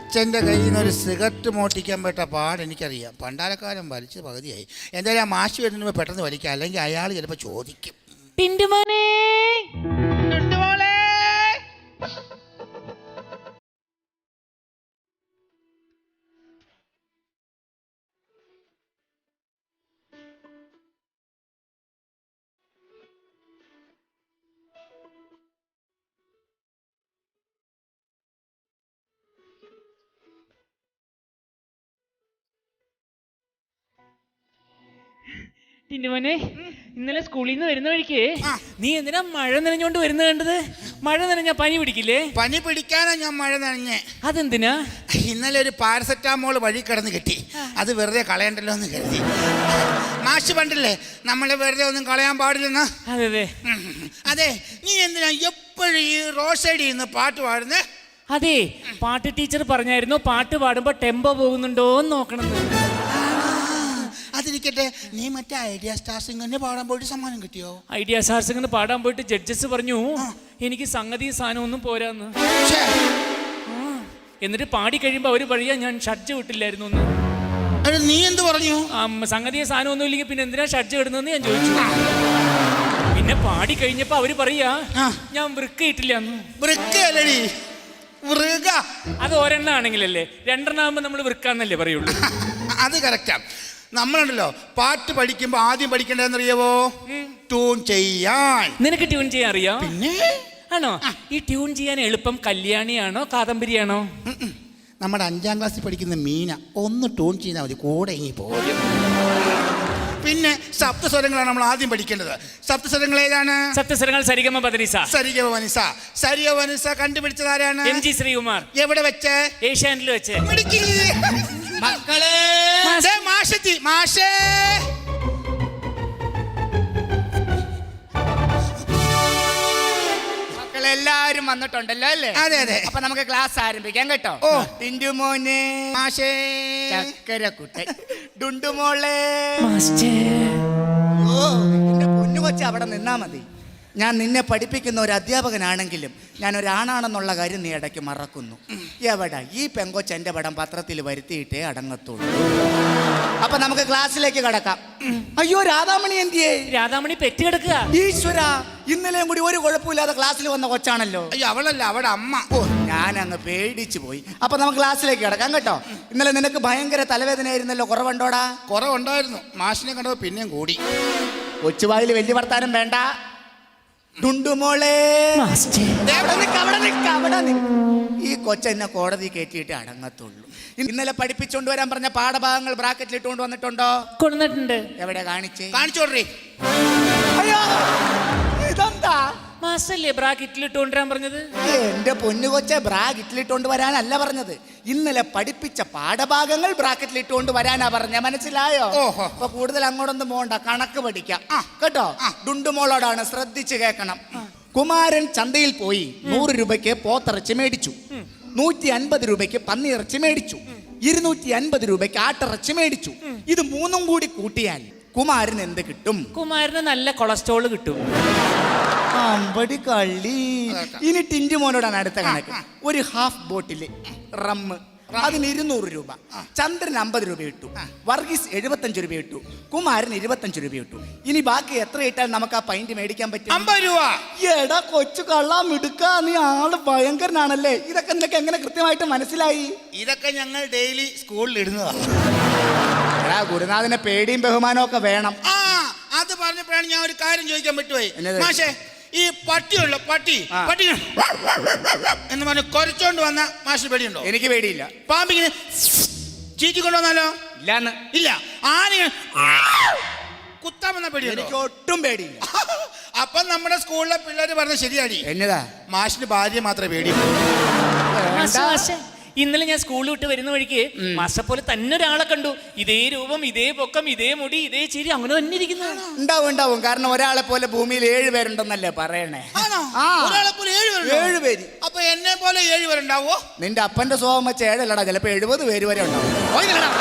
അച്ഛൻ്റെ കയ്യിൽ നിന്ന് ഒരു സിഗരറ്റ് മോട്ടിക്കാൻ പറ്റ പാട് എനിക്കറിയാം. പണ്ടാരക്കാരൻ വലിച്ച് പകുതിയായി. എന്തായാലും ആ മാഷ് വരുന്നതിന് പെട്ടെന്ന് വലിക്കാം, അല്ലെങ്കിൽ അയാൾ ചിലപ്പോൾ ചോദിക്കും. ടിന്റുമോനെ, ടിന്റുമോളെ. ടിന്റുമോനെ, ഇന്നലെ സ്കൂളിൽ നിന്ന് വരുന്ന വഴിക്ക് നീ എന്തിനാ മഴ നനഞ്ഞോണ്ട് വരുന്നത് കണ്ടത്? മഴ നനഞ്ഞാ പനി പിടിക്കില്ലേ? പനി പിടിക്കാനാ ഞാൻ മഴ നനഞ്ഞേ. അതെന്തിനാ? ഇന്നലെ ഒരു പാരസെറ്റാമോൾ വഴി കിടന്ന് കിട്ടി, അത് വെറുതെ കളയണ്ടല്ലോ എന്ന് കരുതി. മാഷ് പണ്ടില്ലേ നമ്മളെ വെറുതെ ഒന്നും കളയാൻ പാടില്ലെന്ന്. അതെ അതെ അതെ. നീ എന്തിനാ എപ്പോഴും ഈ റോഡ് സൈഡിൽ നിന്ന് പാട്ട് പാടുന്നേ? അതെ, പാട്ട് ടീച്ചർ പറഞ്ഞായിരുന്നു പാട്ട് പാടുമ്പോ ടെമ്പോ പോകുന്നുണ്ടോന്ന് നോക്കണമെന്ന്. അതിരിക്കട്ടെ, നീ മറ്റേ ഐഡിയ സ്റ്റാർ സിംഗറിന് പാടാൻ പോയിട്ട് സമ്മാനം കിട്ടിയോ? ഐഡിയ സ്റ്റാർ സിംഗറിന് പാടാൻ പോയിട്ട് ജഡ്ജസ് പറഞ്ഞു എനിക്ക് സംഗതി സാധനം ഒന്നും പോരാന്ന്. എന്നിട്ട് പാടി കഴിയുമ്പോ അവര് പറയാ ഞാൻ ഷഡ്ജ് വിട്ടില്ലായിരുന്നു എന്ന്. നീ എന്ത് പറഞ്ഞു? സംഗതിയെ സാധനം ഒന്നും ഇല്ലെങ്കിൽ പിന്നെ എന്തിനാ ഷഡ്ജ് ഇടുന്നതെന്ന് ഞാൻ ചോദിച്ചു. പിന്നെ പാടി കഴിഞ്ഞപ്പോ അവര് പറയാ ഞാൻ വൃക്ക ഇട്ടില്ല. അത് ഒരെണ്ണാണെങ്കിലല്ലേ, രണ്ടെണ്ണാകുമ്പോ നമ്മൾ വൃക്കാന്നല്ലേ പറയുള്ളൂ. അത് കറക്റ്റാ. നമ്മളുണ്ടല്ലോ പാട്ട് പഠിക്കുമ്പോ ആദ്യം പഠിക്കേണ്ടതെന്നറിയാവോ? ട്യൂൺ ചെയ്യാൻ. നിനക്ക് ട്യൂൺ ചെയ്യാൻ അറിയാം? പിന്നെ ആണോ? ഈ ട്യൂൺ ചെയ്യാൻ എളുപ്പം കല്യാണിയാണോ കാദംബരിയാണോ? നമ്മുടെ 5ാം ക്ലാസ്സിൽ പഠിക്കുന്ന മീന ഒന്ന് ട്യൂൺ ചെയ്താൽ മതി, കൂടെ ഇങ്ങി പോകും. പിന്നെ സപ്തസ്വരങ്ങളാണ് നമ്മൾ ആദ്യം പഠിക്കേണ്ടത്. സപ്തസ്വരങ്ങൾ ഏതാണ്? സപ്തസ്വരങ്ങൾ സരിഗമ പദനിസ. സരിഗമ വനിസ. സരിഗമ വനിസ കണ്ടുപിടിച്ചത് ആരാണ്? M G Sreekumar. എവിടെ വെച്ച്? ഏഷ്യാനെറ്റിൽ വെച്ച്. മക്കളെ, മാഷെത്തി. മാഷേ, എല്ലാരും വന്നിട്ടുണ്ടല്ലോ അല്ലേ? അതെ അതെ. അപ്പൊ നമുക്ക് ക്ലാസ് ആരംഭിക്കാം കേട്ടോ. ഓ, ടിന്റുമോനെ, മാഷേ, ചക്കരക്കുട്ടൻ, ഡുണ്ടുമോളെ. ഓ, എന്റെ പൊന്നു കൊച്ചി അവിടെ നിന്നാ മതി. ഞാൻ നിന്നെ പഠിപ്പിക്കുന്ന ഒരു അധ്യാപകനാണെങ്കിലും ഞാൻ ഒരാണാണെന്നുള്ള കാര്യം നീ ഇടയ്ക്ക് മറക്കുന്നു. എവിടെ ഈ പെങ്കൊച്ച് എൻ്റെ പടം പത്രത്തിൽ വരുത്തിയിട്ടേ അടങ്ങത്തുള്ളൂ. അപ്പൊ നമുക്ക് ക്ലാസ്സിലേക്ക് കടക്കാം. അയ്യോ, രാധാമണി എന്തിയേ? രാധാമണി പെറ്റി കിടക്കുക. ഈശ്വര, ഇന്നലെയും കൂടി ഒരു കുഴപ്പമില്ലാതെ ക്ലാസ്സിൽ വന്ന കൊച്ചാണല്ലോ. അയ്യോ, അവളല്ല, അവിടെ അമ്മ. ഓ, ഞാൻ അങ്ങ് പേടിച്ചു പോയി. അപ്പൊ നമുക്ക് ക്ലാസ്സിലേക്ക് കിടക്കാം കേട്ടോ. ഇന്നലെ നിനക്ക് ഭയങ്കര തലവേദനയായിരുന്നല്ലോ, കുറവുണ്ടോടാ? കുറവുണ്ടായിരുന്നു. മാഷിനെ കണ്ടപ്പോൾ പിന്നെയും കൂടി. കൊച്ചുവായിൽ വലിയ വർത്താനം വേണ്ട. ഡുണ്ടുമോളെ, ഈ കൊച്ചെന്നെ കോടതി കയറ്റിയിട്ട് അടങ്ങത്തുള്ളൂ. ഇന്നലെ പഠിപ്പിച്ചോണ്ട് വരാൻ പറഞ്ഞ പാഠഭാഗങ്ങൾ ബ്രാക്കറ്റിൽ ഇട്ടുകൊണ്ട് വന്നിട്ടുണ്ടോ? കൊണ്ടുവന്നിട്ടുണ്ട്. എവിടെ? കാണിച്ചോട്ടെ. അയ്യോ, ഇതെന്താ? മാസ്റ്റല്ലേ ബ്രാക്കറ്റിൽ ഇട്ടുകൊണ്ടുവരാൻ പറഞ്ഞത്? എന്റെ പൊന്നു കൊച്ചെ, ബ്രാക്കറ്റിൽ ഇട്ടുകൊണ്ട് വരാനല്ല പറഞ്ഞത്. ഇന്നലെ പഠിപ്പിച്ച പാഠഭാഗങ്ങൾ ബ്രാക്കറ്റിൽ ഇട്ടുകൊണ്ട് വരാനാ പറഞ്ഞ. മനസ്സിലായോ? അപ്പൊ കൂടുതൽ അങ്ങോട്ടൊന്നും പോണ്ട, കണക്ക് പഠിക്കാം കേട്ടോ. ഡുണ്ടുമോളോടാണ്, ശ്രദ്ധിച്ച് കേൾക്കണം. കുമാരൻ ചന്തയിൽ പോയി 100 രൂപയ്ക്ക് പോത്തിറച്ചി മേടിച്ചു, 150 രൂപയ്ക്ക് പന്നിയിറച്ചി മേടിച്ചു, 250 രൂപയ്ക്ക് ആട്ടിറച്ചി മേടിച്ചു. ഇത് മൂന്നും കൂടി കൂട്ടിയാൽ കുമാരൻ എന്ത് കിട്ടും? കുമാരന് നല്ല കൊളസ്ട്രോൾ കിട്ടും. അമ്പടി കള്ളി. ഇനി ടിന്റുമോനോടാണ് അടുത്ത കണക്ക്. ഒരു ഹാഫ് ബോട്ടില് റമ്മ്, അതിന് 200 രൂപ. ചന്ദ്രൻ 50 രൂപ ഇട്ടു, വർഗീസ് 75 രൂപ ഇട്ടു, കുമാരൻ 25 രൂപ ഇട്ടു. ഇനി ബാക്കി എത്ര ഇട്ടാൽ നമുക്ക് ആ പൈന്റ് മേടിക്കാൻ പറ്റും? 50 രൂപ. എടാ കൊച്ചു കള്ളാ മിടുക്ക, നീ ആള് ഭയങ്കരനാണല്ലേ. ഇതൊക്കെ നിനക്ക് എങ്ങനെ കൃത്യമായിട്ട് മനസ്സിലായി? ഇതൊക്കെ ഞങ്ങൾ ഡെയിലി സ്കൂളിൽ ഇടുന്നതാ. എടാ, ഗുരുനാഥനെ പേടിയും ബഹുമാനവും ഒക്കെ വേണം. അത് പറഞ്ഞപ്പോഴാണ് ഞാൻ ഒരു കാര്യം ചോദിക്കാൻ പറ്റുപോയി. മാഷേ, ഈ പട്ടിയുള്ള പട്ടി എന്ന് പറഞ്ഞ് കുറച്ചോണ്ട് വന്ന മാഷിന് പേടിയുണ്ടോ? എനിക്ക് പേടിയില്ല. പാമ്പിങ്ങനെ ചീറ്റിക്കൊണ്ട് വന്നാലോ? ഇല്ലാന്ന്. ഇല്ല. ആന കുത്താൻ വന്ന പേടിയുണ്ടോ? എനിക്ക് ഒട്ടും പേടിയില്ല. അപ്പൊ നമ്മുടെ സ്കൂളിലെ പിള്ളേര് പറഞ്ഞ ശരിയാടി. എന്നതാ? മാഷിന് ഭാര്യ മാത്രമേ പേടിയുള്ളൂ. ഇന്നലെ ഞാൻ സ്കൂളിൽ വിട്ട് വരുന്ന വഴിക്ക് മാസ്റ്റർ പോലെ തന്നെ ഒരാളെ കണ്ടു. ഇതേ രൂപം, ഇതേ പൊക്കം, ഇതേ മുടി, ഇതേ ചിരി, അങ്ങനെ തന്നെ ഇരിക്കുന്നു. ഉണ്ടാവും. കാരണം ഒരാളെ പോലെ ഭൂമിയിൽ 7 പേരുണ്ടെന്നല്ലേ പറയണേ. 7 പേര്. അപ്പൊ എന്നെ പോലെ 7 പേരുണ്ടാവോ? നിന്റെ അപ്പന്റെ സ്വഭാവം വെച്ച് 7 അല്ലടാ, ചിലപ്പോ 70 പേര് വരെ ഉണ്ടാവും.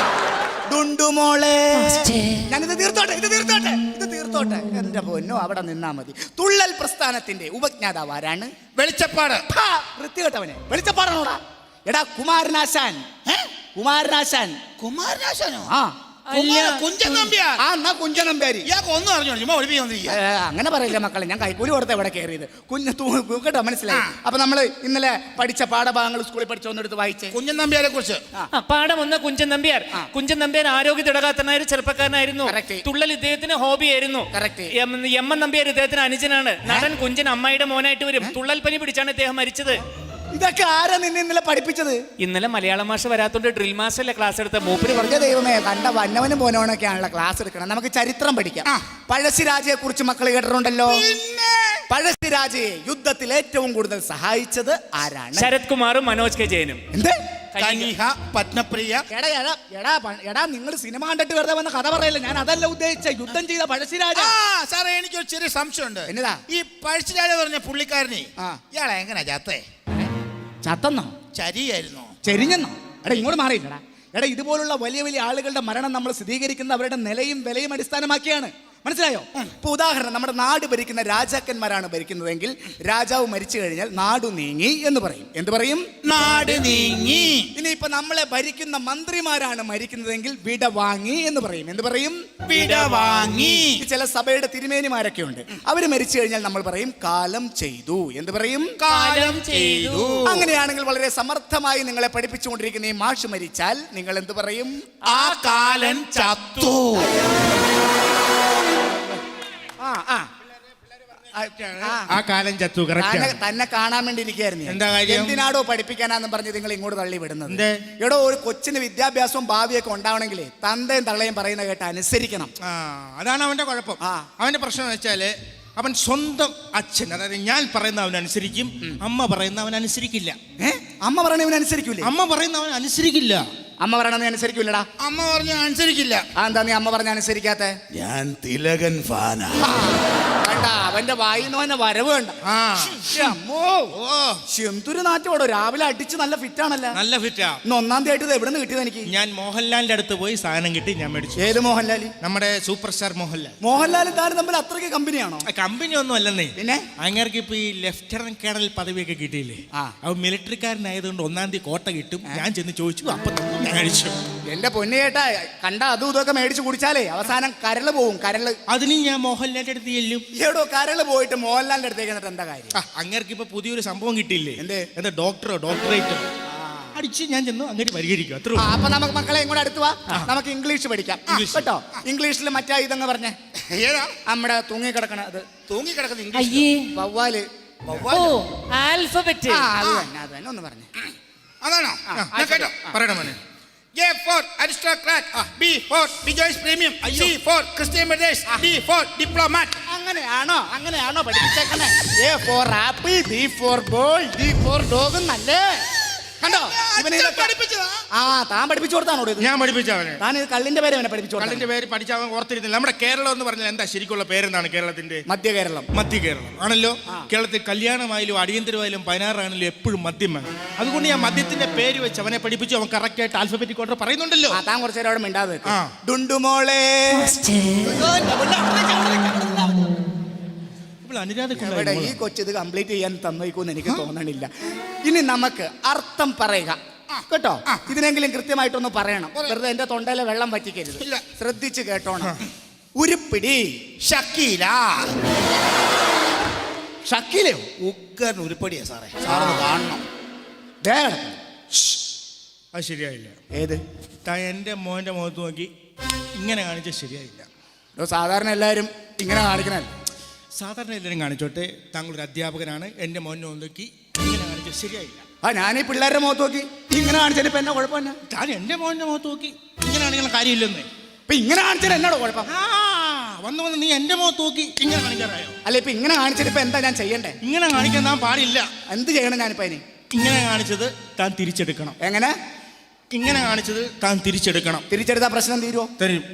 ഡുണ്ടുമോളെ, ഞാനിത് തീർത്തോട്ടെ. എന്റെ പൊന്നോ, അവിടെ നിന്നാ മതി. തുള്ളൽ പ്രസ്ഥാനത്തിന്റെ ഉപജ്ഞാതാവ് ആരാണ്? വെളിച്ചപ്പാട്. വൃത്തികെട്ടവനെ, വെളിച്ചപ്പാടാണോടാ? എടാ കുമാരനാശാൻ. കുമാരനാശാൻ. കുമാരനാശാനോ? ആ കുഞ്ചൻ നമ്പ്യാർ. ആ എന്നാ കുഞ്ചൻ നമ്പ്യാരി. ഇയാൾക്ക് ഒന്നും അറിഞ്ഞോ? ചുമ്മാ ഒളിപ്പിക്കാൻ. അങ്ങനെ പറയില്ല മക്കളെ, ഞാൻ കൈക്കൂലി കൊടുത്ത ഇവിടെ കയറിയത്. കേട്ടോ, മനസ്സിലായി. അപ്പൊ നമ്മള് ഇന്നലെ പഠിച്ച പാഠഭാഗങ്ങൾ സ്കൂളിൽ പഠിച്ചൊന്നെടുത്ത് വായിച്ചേ. കുഞ്ചൻ നമ്പ്യാരെ കുറിച്ച് പാഠം ഒന്ന് കുഞ്ചൻ നമ്പ്യാർ. കുഞ്ചൻ നമ്പ്യാർ ആരോഗ്യ തിടകാത്തനായ ചെറുപ്പക്കാരനായിരുന്നു. തുള്ളൽ ഇദ്ദേഹത്തിന് ഹോബിയായിരുന്നു. എം എൻ നമ്പ്യാർ ഇദ്ദേഹത്തിന് അനുജനാണ്. നടൻ കുഞ്ചൻ അമ്മായിയുടെ മോനായിട്ട് വരും. തുള്ളൽ പനി പിടിച്ചാണ് ഇദ്ദേഹം മരിച്ചത്. ഇതൊക്കെ ആരാ നിന്നെ ഇന്നലെ പഠിപ്പിച്ചത്? ഇന്നലെ മലയാളം മാഷ വരാത്തോണ്ട് ഡ്രിൽ മാസ്റ്ററിലെ ക്ലാസ് എടുത്ത മൂപ്പര് പറഞ്ഞ ദൈവമേ, കണ്ട വന്നവനും പോനവനൊക്കെയാണല്ലോ ക്ലാസ് എടുക്കണം. നമുക്ക് ചരിത്രം പഠിക്കാം. പഴശ്ശിരാജയെ കുറിച്ച് മക്കൾ കേട്ടിട്ടുണ്ടല്ലോ. പഴശ്ശിരാജയെ യുദ്ധത്തിൽ ഏറ്റവും കൂടുതൽ സഹായിച്ചത് ആരാണ്? ശരത് കുമാറും മനോജ് കെ ജയനും. എന്ത്? പത്മപ്രിയ. എടാ നിങ്ങൾ സിനിമ കണ്ടിട്ട് വെറുതെ വന്ന കഥ പറയല്ലേ, ഞാൻ അതല്ല ഉദ്ദേശിച്ച. യുദ്ധം ചെയ്ത പഴശ്ശിരാജ. സാറേ, എനിക്കൊരു ചെറിയ സംശയമുണ്ട്. എന്നതാ? ഈ പഴശ്ശിരാജ പറഞ്ഞ പുള്ളിക്കാരനെ ഇയാളെ എങ്ങനെ ചാത്തേ? ചത്തന്നോ? ചരിയായിരുന്നോ? ചെരിഞ്ഞെന്നോ? എടാ ഇങ്ങോട്ട് മാറിയില്ലടാ. എടാ ഇതുപോലുള്ള വലിയ വലിയ ആളുകളുടെ മരണം നമ്മൾ സ്ഥിരീകരിക്കുന്ന അവരുടെ നിലയും വിലയും അടിസ്ഥാനമാക്കിയാണ്. മനസ്സിലായോ? ഇപ്പൊ ഉദാഹരണം, നമ്മുടെ നാട് ഭരിക്കുന്ന രാജാക്കന്മാരാണ് ഭരിക്കുന്നതെങ്കിൽ രാജാവ് മരിച്ചു കഴിഞ്ഞാൽ നാടു നീങ്ങി എന്ന് പറയും. എന്ത് പറയും? നാട് നീങ്ങി. ഇനി ഇപ്പൊ നമ്മളെ ഭരിക്കുന്ന മന്ത്രിമാരാണ് മരിക്കുന്നതെങ്കിൽ വിട വാങ്ങി എന്ന് പറയും. എന്ത് പറയും? വിട വാങ്ങി. ചില സഭയുടെ തിരുമേനിമാരൊക്കെ ഉണ്ട്, അവര് മരിച്ചു കഴിഞ്ഞാൽ നമ്മൾ പറയും കാലം ചെയ്തു. എന്ത് പറയും? കാലം ചെയ്തു. അങ്ങനെയാണെങ്കിൽ വളരെ സമർത്ഥമായി നിങ്ങളെ പഠിപ്പിച്ചുകൊണ്ടിരിക്കുന്ന ഈ മാഷ് മരിച്ചാൽ നിങ്ങൾ എന്ത് പറയും? ആ കാലൻ ചത്തു. ആ കാലം ചത്തു. തന്നെ കാണാൻ വേണ്ടി ഇരിക്കുകയായിരുന്നു. എന്താ കാര്യം? എന്തിനാടോ പഠിപ്പിക്കാനാന്ന് പറഞ്ഞ് നിങ്ങൾ ഇങ്ങോട്ട് തള്ളി വിടുന്നത്? എടോ, ഒരു കൊച്ചിന് വിദ്യാഭ്യാസവും ഭാവിയൊക്കെ ഉണ്ടാവണമെങ്കിലേ തന്തയും തള്ളയും പറയുന്ന കേട്ട് അനുസരിക്കണം. അതാണ് അവന്റെ കുഴപ്പം. അവന്റെ പ്രശ്നം എന്ന് വെച്ചാല് അവൻ സ്വന്തം അച്ഛൻ, അതായത് ഞാൻ പറയുന്ന അവൻ അനുസരിക്കും, അമ്മ പറയുന്ന അവൻ അനുസരിക്കില്ല. അമ്മ പറയണവൻ അനുസരിക്കൂലേ? അമ്മ പറയുന്ന അവൻ അനുസരിക്കില്ല. അമ്മ പറയണത് അനുസരിക്കൂലടാ. അമ്മ പറഞ്ഞ അനുസരിക്കില്ല. എന്താ നീ അമ്മ പറഞ്ഞ അനുസരിക്കാത്ത? ഞാൻ തിലകൻ ഫാനാ. അവന്റെ വായിന്ന് തന്നെ വരവ് കണ്ട. എന്തൊരു നാറ്റോടോ, രാവിലെ അടിച്ച് നല്ല ഫിറ്റ് ആണല്ലോ. നല്ല ഫിറ്റാ. ഇന്ന് 1-ാം തീയതി ആയിട്ട് എവിടെ നിന്ന് കിട്ടിയത് എനിക്ക്? ഞാൻ മോഹൻലാലിന്റെ അടുത്ത് പോയി സാധനം കിട്ടി, ഞാൻ മേടിച്ചു. ഏത് മോഹൻലാൽ? നമ്മുടെ സൂപ്പർ സ്റ്റാർ മോഹൻലാൽ. മോഹൻലാലും താനും തമ്മിൽ അത്രയ്ക്ക് കമ്പനിയാണോ? കമ്പനി ഒന്നും അല്ലെന്നേ. പിന്നെ അങ്ങേർക്ക് ഇപ്പൊ ഈ ലെഫ്റ്റനന്റ് കേണൽ പദവിയൊക്കെ കിട്ടിയില്ലേ? അവ മിലിറ്ററിക്കാരനായതുകൊണ്ട് 1-ാം തീയതി കോട്ട കിട്ടും. ഞാൻ ചെന്ന് ചോദിച്ചു, അപ്പൊ ഞാൻ കഴിച്ചു. എന്റെ പൊന്നു ചേട്ടാ, കണ്ട അതും ഇതൊക്കെ മേടിച്ചു കുടിച്ചാലേ അവസാനം കരള് പോവും. കരള്. അതിന് ഞാൻ മോഹൻലാലിന്റെ അടുത്ത് ചെല്ലും. ഏടോ, കരള് പോയിട്ട് മോഹൻലാലിന്റെ അടുത്തേക്ക് എന്നിട്ട് എന്താ കാര്യം? അങ്ങേർക്ക് ഇപ്പൊ പുതിയൊരു സംഭവം കിട്ടിയില്ലേ? എന്താ? ഡോക്ടറേറ്റ് അടിച്ച് ഞാൻ ചെന്നു അങ്ങോട്ട് പരിഹരിക്കും. അത്ര. അപ്പൊ നമുക്ക് മക്കളെ ഇങ്ങോട്ട് അടുത്ത് വാ, നമുക്ക് ഇംഗ്ലീഷ് പഠിക്കാം കേട്ടോ. ഇംഗ്ലീഷിൽ മറ്റേ ഇതങ്ങ് പറഞ്ഞേ. ഏതാ? നമ്മുടെ തൂങ്ങിക്കിടക്കണ അത്. തൂങ്ങിക്കിടക്കുന്ന വവ്വാല്. ആൽഫബറ്റ്. അത് തന്നെ ഒന്ന് പറഞ്ഞേ. അതാണോ? പറയണം മോനെ. A for aristocrat, B for Bijoy's premium, C for Christian Brothers, D for diplomat. അങ്ങനെയാണോ പഠിപ്പിച്ചേക്കണേ? A for apple, B for ball, D for dog എന്നല്ലേ? കണ്ടോ? താൻ പഠിപ്പിച്ചു കൊടുത്താണോ ഇത്? ഞാൻ പഠിപ്പിച്ചവനെ. താൻ ഇത് കള്ളിന്റെ പേര് അവനെ പഠിപ്പിച്ചു. കള്ളിന്റെ പേര് പഠിച്ചവൻ ഓർത്തിരുന്നില്ല. നമ്മുടെ കേരളം എന്ന് പറഞ്ഞാൽ എന്താ ശരിക്കുള്ള പേരെന്താണ്? കേരളത്തിന്റെ മധ്യ കേരളം. മധ്യ കേരളം ആണല്ലോ. കേരളത്തിൽ കല്യാണമായാലും അടിയന്തരമായാലും 16 ആണെങ്കിലും എപ്പോഴും മദ്യം വേണം. അതുകൊണ്ട് ഞാൻ മദ്യത്തിന്റെ പേര് വെച്ച് അവനെ പഠിപ്പിച്ചു. അവൻ കറക്റ്റ് ആയിട്ട് ആൽഫബറ്റിക് ഓർഡർ പറയുന്നുണ്ടല്ലോ. താൻ കുറച്ചു നേരം അവിടെ മിണ്ടാതെ ഡുണ്ടുമോളെ. ഈ കൊച്ചിത് കംപ്ലീറ്റ് ചെയ്യാൻ തന്നേക്കൂന്ന് എനിക്ക് തോന്നണില്ല. ഇനി നമുക്ക് അർത്ഥം പറയുക കേട്ടോ. ഇതിനെങ്കിലും കൃത്യമായിട്ടൊന്ന് പറയണം. വെറുതെ എന്റെ തൊണ്ടയിലെ വെള്ളം വറ്റിക്കരുത്. ശ്രദ്ധിച്ച് കേട്ടോണം. ഉരുപ്പിടി. ഷക്കീല. ഷക്കീലയോ? ഉഗ്രൻ ഉരുപ്പടിയാ സാറേ. സാറൊന്ന് കാണണം. അത് ശരിയായില്ല. ഏത്? എന്റെ മോന്റെ മുഖത്ത് നോക്കി ഇങ്ങനെ കാണിച്ചാൽ ശരിയായില്ല. സാധാരണ എല്ലാവരും ഇങ്ങനെ കാണിക്കണല്ലേ? സാധാരണ എല്ലാവരും കാണിച്ചോട്ടെ. താങ്കളൊരു അധ്യാപകനാണ്. എൻ്റെ മോനെ നോക്കി ഇങ്ങനെ കാണിച്ചാൽ ശരിയായില്ല. ഞാനീ പിള്ളേരുടെ മുഖത്ത് നോക്കി ഇങ്ങനെ കാണിച്ചാൽ ഇപ്പൊ എന്നാ കുഴപ്പമില്ല? ഞാൻ എൻ്റെ മോൻ്റെ മുഖത്ത് നോക്കി ഇങ്ങനെ കാണിക്കുന്ന കാര്യമില്ലെന്നേ. ഇപ്പൊ ഇങ്ങനെ കാണിച്ചാൽ എന്നാടോ കുഴപ്പം? വന്ന് നീ എൻ്റെ മുഖത്ത് നോക്കി ഇങ്ങനെ കാണിക്കാറായോ? അല്ല, ഇപ്പൊ ഇങ്ങനെ കാണിച്ചിട്ട് ഇപ്പൊ എന്താ ഞാൻ ചെയ്യണ്ടേ? ഇങ്ങനെ കാണിക്കാൻ താൻ പാടില്ല. എന്ത് ചെയ്യണം ഞാനിപ്പോ? ഇനി ഇങ്ങനെ കാണിച്ചത് താൻ തിരിച്ചെടുക്കണം. എങ്ങനെ? ഇങ്ങനെ കാണിച്ചത് താൻ തിരിച്ചെടുക്കണം. തിരിച്ചെടുത്താ പ്രശ്നം തീരുവോ? തരും.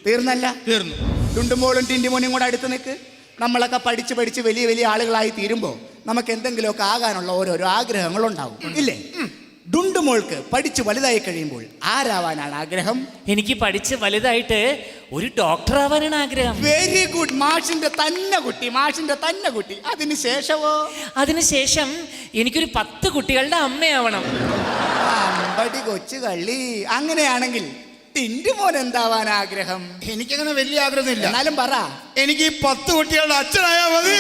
തീർന്നല്ല? തീർന്നു. ടുണ്ടുമോളും ടിൻഡിമോനും കൂടെ അടുത്ത് നിൽക്ക്. നമ്മളൊക്കെ പഠിച്ച് വലിയ വലിയ ആളുകളായി തീരുമ്പോൾ നമുക്ക് എന്തെങ്കിലുമൊക്കെ ആകാനുള്ള ഓരോരോ ആഗ്രഹങ്ങളുണ്ടാവും, ഇല്ലേ? ഡുണ്ടുമോൾക്ക് പഠിച്ച് വലുതായി കഴിയുമ്പോൾ ആരാവാനാണ് ആഗ്രഹം? എനിക്ക് പഠിച്ച് വലുതായിട്ട് ഒരു ഡോക്ടർ ആവാനാണ് ആഗ്രഹം. Very good. മാഷിന്റെ തന്നെ കുട്ടി. അതിന് ശേഷമോ? അതിനുശേഷം എനിക്കൊരു 10 കുട്ടികളുടെ അമ്മയാവണം. അമ്പടി കൊച്ചു കള്ളി. അങ്ങനെയാണെങ്കിൽ ടിൻഡു മോൻ എന്താവാൻ ആഗ്രഹം? എനിക്കങ്ങനെ വലിയ ആഗ്രഹമൊന്നുമില്ല. എന്നാലും പറ. എനിക്ക് ഈ 10 കുട്ടികളുടെ അച്ഛനായാൽ മതി.